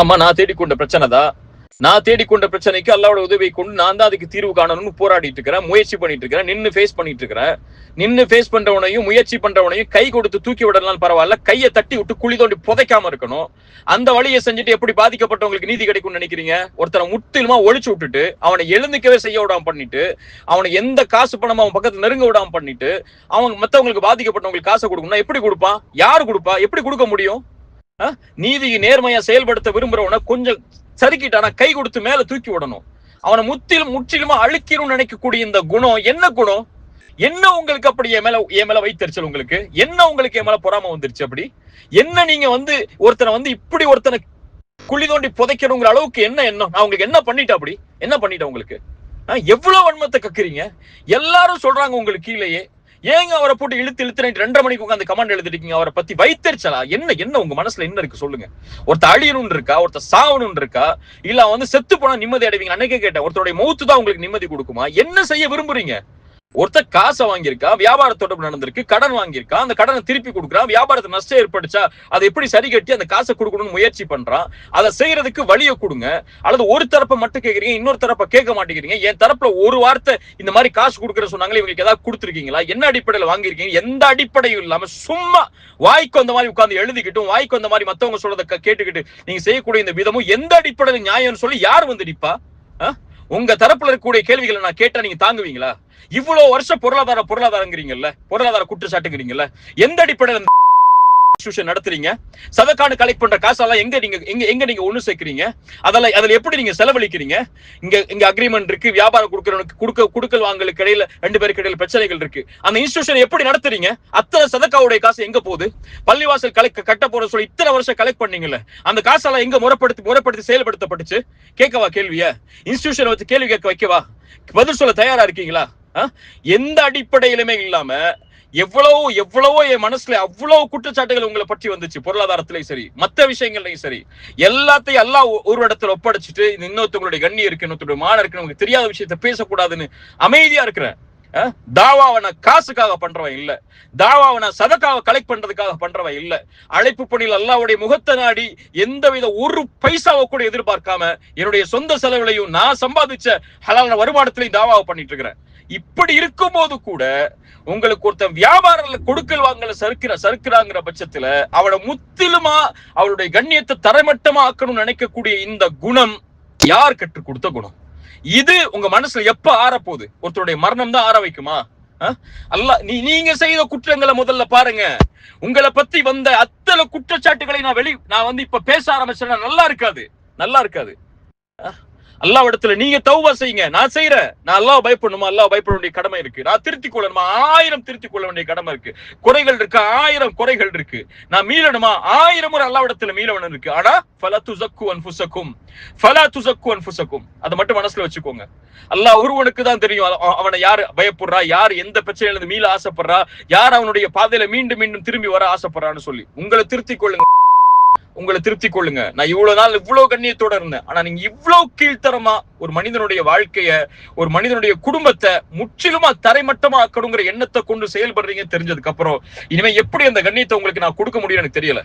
ஆமா, நான் தேடிக்கொண்ட பிரச்சனை தான். நான் தேடிக்கொண்ட பிரச்சனைக்கு அல்லாவோட உதவியை கொண்டு நான் தான் அதுக்கு தீர்வு காணணும்னு போராடிட்டு இருக்கிறேன், முயற்சி பண்ணிட்டு இருக்கிறேன், நின்னு ஃபேஸ் பண்ணிட்டு இருக்கிறேன். நின்னு ஃபேஸ் பண்றவனையும் முயற்சி பண்றவனையும் கை கொடுத்து தூக்கி விடலாம் பரவாயில்ல, கையை தட்டி விட்டு குழி தோண்டி புதைக்காம இருக்கணும். அந்த வழியை செஞ்சுட்டு எப்படி பாதிக்கப்பட்டவங்களுக்கு நீதி கிடைக்கும்னு நினைக்கிறீங்க? ஒருத்தரை முற்றிலுமா ஒழிச்சு விட்டுட்டு அவனை எழுந்துக்கவே செய்ய விடாம பண்ணிட்டு அவனை எந்த காசு பணமா அவன் பக்கத்துல நெருங்க விடாம பண்ணிட்டு அவன் மத்தவங்களுக்கு பாதிக்கப்பட்டவங்களுக்கு காசை கொடுக்கணும்னா எப்படி கொடுப்பான்? யாரு கொடுப்பா? எப்படி கொடுக்க முடியும்? நீதியை நேர்மையா செயல்படுத்த விரும்புறவன கொஞ்சம் சறுக்கிட்டானா கை கொடுத்து மேல தூக்கி விடணும். அவனை முற்றிலுமா அழிக்கணும்னு நினைக்கக்கூடிய இந்த குணம் என்ன குணம்? என்ன உங்களுக்கு அப்படி என் மேல வைத்தறிச்சல்? உங்களுக்கு என்ன? உங்களுக்கு என் மேல பொறாம வந்துருச்சு? அப்படி என்ன? நீங்க ஒருத்தனை இப்படி ஒருத்தனை குழி தோண்டி புதைக்கணுங்கிற அளவுக்கு என்ன எண்ணம்? நான் உங்களுக்கு என்ன பண்ணிட்டேன்? அப்படி என்ன பண்ணிட்டேன் உங்களுக்கு? எவ்வளவு வன்மத்தை கக்குறீங்க? எல்லாரும் சொல்றாங்க உங்களுக்கு கீழேயே. ஏங்க அவரை போட்டு இழுத்து 2:30 மணிக்கு உட்காந்து கமெண்ட் எழுதிருக்கீங்க? அவரை பத்தி வைத்தறிச்சலா? என்ன உங்க மனசுல என்ன இருக்கு சொல்லுங்க? ஒருத்த அழியணும்னு இருக்கா? ஒருத்த சாவணும்னு இருக்கா? இல்ல செத்து போனா நிம்மதி அடைவீங்க? அன்னைக்கே கேட்டேன், ஒருத்தருடைய மௌத்து தான் உங்களுக்கு நிம்மதி கொடுக்குமா? என்ன செய்ய விரும்புறீங்க? ஒருத்தர் காசை வாங்கியிருக்கா, வியாபார தொடர்பு நடந்திருக்கு, கடன் வாங்கியிருக்கா, அந்த கடனை திருப்பி கொடுக்குறான், வியாபாரத்துக்கு நஷ்டம் ஏற்படுச்சா அதை எப்படி சரி கட்டி அந்த காசை கொடுக்கணும்னு முயற்சி பண்றான். அதை செய்யறதுக்கு வழியை கொடுங்க. அல்லது ஒரு தரப்பை மட்டும் கேட்கறீங்க, இன்னொரு தரப்பை கேட்க மாட்டேங்கிறீங்க. என் தரப்புல ஒரு வார்த்தை இந்த மாதிரி காசு கொடுக்குற சொன்னாங்களே, இவங்களுக்கு ஏதாவது கொடுத்துருக்கீங்களா? என்ன அடிப்படையில் வாங்கியிருக்கீங்க? எந்த அடிப்படையும் இல்லாம சும்மா வாய்க்கு அந்த மாதிரி உட்கார்ந்து எழுதிக்கிட்டும் வாய்க்கு அந்த மாதிரி மத்தவங்க சொல்றதை கேட்டுக்கிட்டு நீங்க செய்யக்கூடிய இந்த விதமும் எந்த அடிப்படையில் நியாயம்னு சொல்லி யார் வந்து நிப்பா? உங்க தரப்புல இருக்கக்கூடிய கேள்விகளை நான் கேட்டா நீங்க தாங்குவீங்களா? இவ்வளவு வருஷம் பொருளாதாரங்கிறீங்கல்ல, பொருளாதார குற்றச்சாட்டுங்கிறீங்கல்ல, எந்த அடிப்படையில் நடத்துறீங்க? சதக்கானு கலெக்ட் பண்ற காசெல்லாம் எங்க நீங்க ஒண்ணு சேர்க்கிறீங்க? அதுல எப்படி நீங்க செலவழிக்கிறீங்க? இங்க அக்ரிமெண்ட் இருக்கு, வியாபாரம் கொடுக்கல் வாங்கலுக்கு இடையில 2 பேருக்கு இடையில பிரச்சனைகள் இருக்கு. அந்த இன்ஸ்டிடியூஷன் எப்படி நடத்துறீங்க? அத்தனை சதக்காவுடைய காசு எங்க போகுது? பள்ளிவாசல் கட்ட போற சொல்லி இத்தனை வருஷம் கலெக்ட் பண்ணீங்கல்ல, அந்த காசெல்லாம் எங்க முறைப்படுத்தி செயல்படுத்தப்பட்டுச்சு? கேட்கவா கேள்வியா? இன்ஸ்டிடியூஷன் வச்சு கேள்வி கேட்க வைக்கவா? பதில் சொல்ல தயாரா இருக்கீங்களா? எந்த அடிப்படையிலுமே இல்லாம எவ்வளவோ என் மனசுல அவ்வளவு குற்றச்சாட்டுகள் உங்களை பற்றி வந்துச்சு. பொருளாதாரத்திலையும் சரி, மத்த விஷயங்கள்லயும் சரி, எல்லாத்தையும் எல்லாம் ஒரு இடத்துல ஒப்படைச்சிட்டு இன்னொருத்தவங்களுடைய கண்ணி இருக்கு, இன்னொருத்தருடைய மான இருக்கு, நமக்கு தெரியாத விஷயத்த பேசக்கூடாதுன்னு அமைதியா இருக்கிறேன். தாவாவை நான் காசுக்காக பண்றவன் இல்ல, தாவாவை நான் சதக்காக கலெக்ட் பண்றதுக்காக பண்றவன் இல்ல. அழைப்பு பணியில் அல்லாஹ்வுடைய முகத்தை நாடி எந்தவித ஒரு பைசாவை கூட எதிர்பார்க்காம என்னுடைய சொந்த செலவுலையும் நான் சம்பாதிச்ச ஹலாலான வருமானத்திலையும் தாவாவை பண்ணிட்டு இருக்கிறேன். இப்படி இருக்கும் போது கூட உங்களுக்கு ஒருத்தன் வியாபாரத்துல கொடுக்கல் வாங்கல சறுக்கிறாங்கிற பட்சத்துல அவனை முற்றிலுமா அவருடைய கண்ணியத்தை தரைமட்டமா ஆக்கணும்னு நினைக்கக்கூடிய இந்த குணம் யார் கற்றுக் கொடுத்த குணம்? இது உங்க மனசுல எப்ப ஆறப்போகுது? ஒருத்தருடைய மரணம் தான் ஆற வைக்குமா? நீங்க செய்த குற்றங்களை முதல்ல பாருங்க. உங்களை பத்தி வந்த அத்தனை குற்றச்சாட்டுகளை நான் இப்ப பேச ஆரம்பிச்சேன்னா நல்லா இருக்காது. அல்லாஹ்விடத்துல நீங்க தௌபா செய்யுங்க. நான் செய்யறேன். நான் அல்லாஹ் பயப்படணுமா? அல்லாஹ் பயப்பட வேண்டிய கடமை இருக்கு. நான் திருத்திக் கொள்ளணுமா? 1000 திருத்திக் கொள்ள வேண்டிய கடமை இருக்கு. குறைகள் இருக்கு, 1000 குறைகள் இருக்கு. நான் மீளணுமா? 1000 முறை அல்லாஹ்விடத்துல மீளவன் இருக்கு. ஆனா ஃபலா துஸக்கு அன்ஃபுஸக்கும் அதை மட்டும் மனசுல வச்சுக்கோங்க. அல்லாஹ் ஒருவனுக்கு தான் தெரியும் அவனை யாரு பயப்படுறா, யார் எந்த பிரச்சனையில இருந்து மீள ஆசைப்படுறா, யார் அவனுடைய பாதையில மீண்டும் திரும்பி வர ஆசைப்படுறான்னு சொல்லி உங்களை திருத்திக் கொள்ளுங்க. நான் இவ்வளவு நாள் இவ்வளவு கண்ணியத்தோட இருந்தேன். ஆனா நீங்க இவ்வளவு கீழ்த்தரமா ஒரு மனிதனுடைய வாழ்க்கைய, ஒரு மனிதனுடைய குடும்பத்தை முற்றிலுமா தரைமட்டமா ஆக்கணுங்கிற எண்ணத்தை கொண்டு செயல்படுறீங்க தெரிஞ்சதுக்கு அப்புறம் இனிமே எப்படி அந்த கண்ணியத்தை உங்களுக்கு நான் கொடுக்க முடியும் எனக்கு தெரியல.